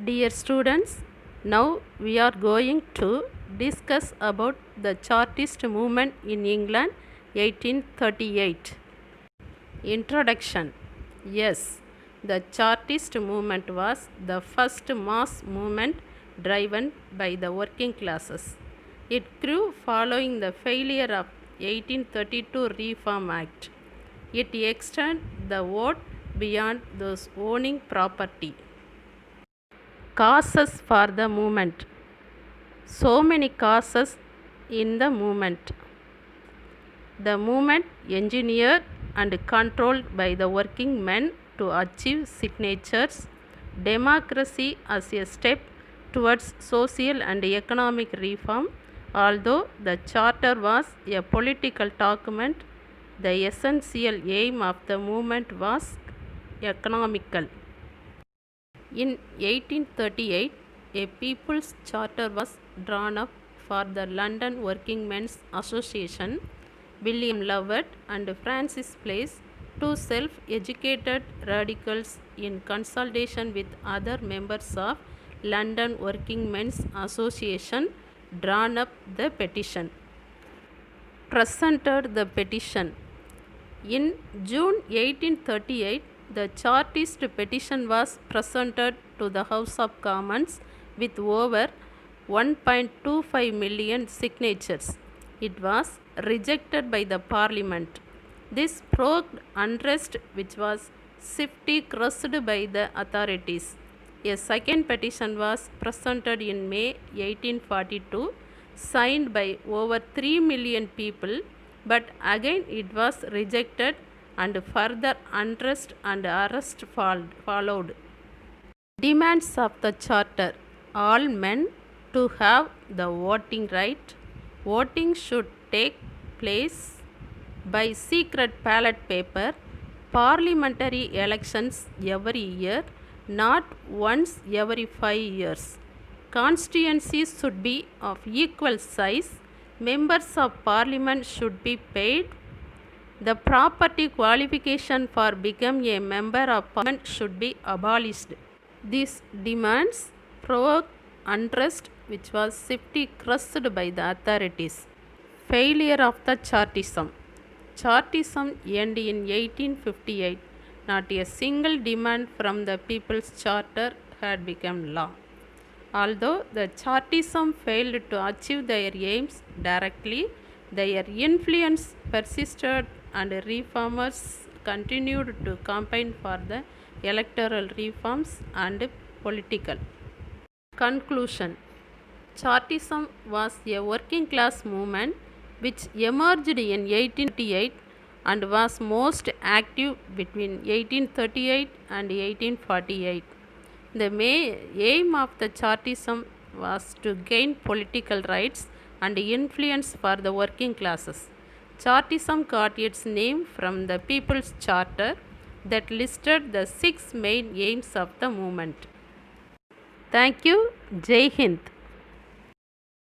Dear students, now we are going to discuss about the Chartist movement in England 1838. Introduction. Yes, the Chartist movement was the first mass movement driven by the working classes. It grew following the failure of 1832 Reform Act. It extended the vote beyond those owning property. Causes for the movement. So many causes in the movement. The movement engineered and controlled by the working men to achieve signatures, democracy as a step towards social and economic reform. Although the charter was a political document, the essential aim of the movement was economical. In 1838, a People's Charter was drawn up for the London Working Men's Association. William Lovett and Francis Place, two self-educated radicals, in consultation with other members of London Working Men's Association, drawn up the petition. Presented the petition. In June 1838, the Chartist petition was presented to the House of Commons with over 1.25 million signatures. It was rejected by the Parliament. This provoked unrest which was swiftly crushed by the authorities. A second petition was presented in May 1842, signed by over 3 million people, but again it was rejected and further unrest and arrest followed. Demands of the Charter. All men to have the voting right. Voting should take place by secret ballot paper. Parliamentary elections every year, not once every 5 years. Constituencies should be of equal size. Members of Parliament should be paid. The property qualification for becoming a member of Parliament should be abolished. These demands provoked unrest which was swiftly crushed by the authorities. Failure of the Chartism. Chartism ended in 1858. Not a single demand from the People's Charter had become law. Although the Chartism failed to achieve their aims directly, their influence persisted and reformers continued to campaign for the electoral reforms and political. Conclusion. Chartism was a working class movement which emerged in 1838 and was most active between 1838 and 1848. The aim of the Chartism was to gain political rights and influence for the working classes. Chartism got its name from the People's Charter that listed the 6 main aims of the movement. Thank you. Jai Hind.